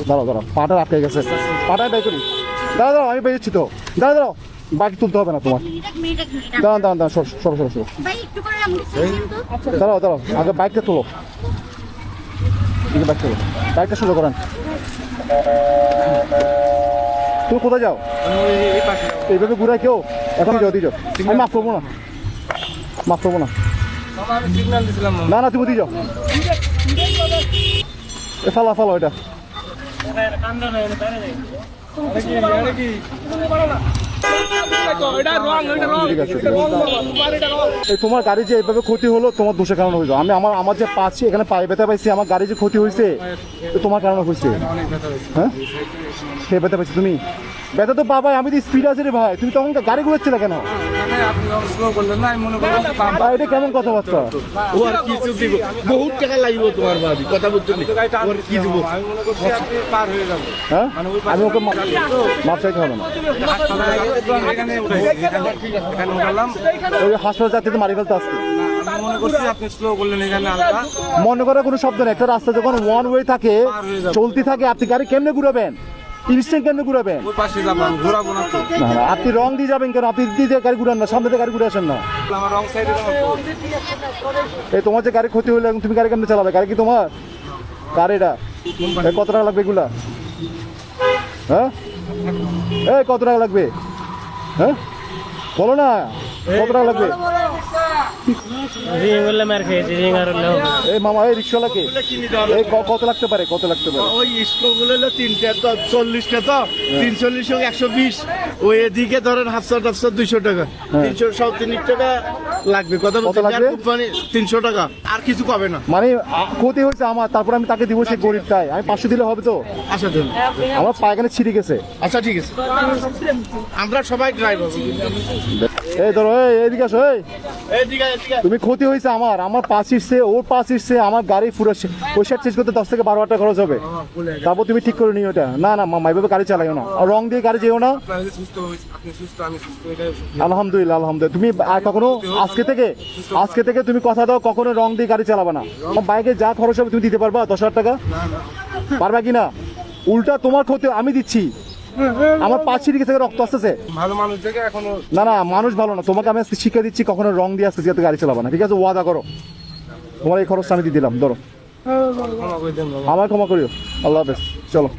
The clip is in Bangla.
দাঁড়াও দাঁড়াও, পাটা আটকে গেছে, পাটা বাই করি। দাঁড়াও দাঁড়াও, আমি বেরিয়েছি তো, দাঁড়াও দাঁড়াও, বাইক তুলতে হবে না তোমার। দাঁড়ান দাঁড়ান দাঁড়ান, সরো সরো সরো সরো, দাঁড়াও দাঁড়াও, আগে বাইকটা তোলো, বাইক তোলো, বাইকটা সোজা করেন। তুমি কোথায় যাও? এইভাবে ঘুরায় কেউ? এখন যাও, দিয়ে যাও, আমি মাফ করবো না, মাফ করবো না। না না, তুমি দিয়ে যাও, ফালা ফালা এটা। তোমার গাড়ি যে এইভাবে ক্ষতি হলো তোমার দোষের কারণে হইলো। আমি আমার যে পাচ্ছি এখানে পায়ে ব্যথা পাইছি, আমার গাড়ি যে ক্ষতি হয়েছে তোমার কারণে হয়েছে। হ্যাঁ, সে ব্যথা পাইছি, তুমি ব্যথা তো পাবাই। আমি তো স্পিড আছে রে ভাই, তুমি তখন গাড়ি ঘুরাচ্ছিলে কেন? এটা কেমন কথাবার্তা? বহুত টাকা লাগবে তোমার বাড়ি কথা বলতে, কি দেবো? হ্যাঁ, আমি ওকে মাপ চাইতে হবে না। ওই হাসপাতাল যাতে তো মারি ফেলতে আসছে। মনে করার কোনো শব্দ নেই। একটা রাস্তা যখন ওয়ান ওয়ে থাকে, চলতি থাকে, আপনি গাড়ি কেমনে ঘুরাবেন? ইনস্ট্যান্ট কেমনে ঘুরাবেন? না না, আপনি রং দিয়ে যাবেন কেন? আপনি দিয়ে গাড়ি ঘুরান না, সামনে গাড়ি ঘুরে আসেন না। এই তোমার যে গাড়ি ক্ষতি হলে তুমি গাড়ি কেমনে চালাবে? গাড়ি কি তোমার? কার এটা? কত টাকা লাগবে এগুলা? হ্যাঁ, এই কত টাকা লাগবে? হ্যাঁ বলো না, কত টাকা লাগবে? এই মামা, এই রিক্সাওয়ালাকে এই কত লাগতে পারে? কত লাগতে পারে? ওই স্কুলগুলো হলো 3টা তো 40টা তো 340 হোক 120, ওই এদিকে ধরেন 700 200 টাকা, 330 টাকা লাগবে। কথা বলতে লাগবে 300 টাকা, আর কিছু পাবে না। মানে ক্ষতি হয়েছে আমার, তারপর আমি তাকে দিব, সেই গরিবটাই। আমি 500 দিলে হবে তো? আচ্ছা দেন, আমার পায়খানে ছিঁড়ে গেছে। আচ্ছা ঠিক আছে, আমরা সবাই ড্রাইভার। এই ধরো, এইদিকে আসো। তুমি ক্ষতি হয়েছে আমার পাঁচ ইসছে, ওর 5 ইসছে, আমার গাড়ি পুরো ওই সাইড চেঞ্জ করতে 10 থেকে 12 টাকা খরচ হবে। তারপর তুমি ঠিক করে নিও এটা। না না মামা, এইভাবে গাড়ি চালাইও না, আর রং দিয়ে গাড়ি যেও না। আলহামদুলিল্লাহ আলহামদুলিল্লাহ। তুমি আর কখনো আজকে থেকে তুমি কথা দাও, কখনো রং দিয়ে গাড়ি চালাবে না। আমার বাইকে যা খরচ হবে তুমি দিতে পারবা? 10,000 টাকা পারবা কি না? উল্টা তোমার ক্ষতি আমি দিচ্ছি। আমার 5 সিটি থেকে রক্ত আসতেছে। ভালো মানুষ থেকে এখনো না না, মানুষ ভালো না। তোমাকে আমি আজকে শিক্ষা দিচ্ছি, কখনো রং দিয়ে আসতে যাতে গাড়ি চালাবা না, ঠিক আছে? ওয়াদা করো। তোমার এই খরচটা আমি দিয়ে দিলাম, ধরো। আমার ক্ষমা করিও। আল্লাহ হাফেজ, চলো।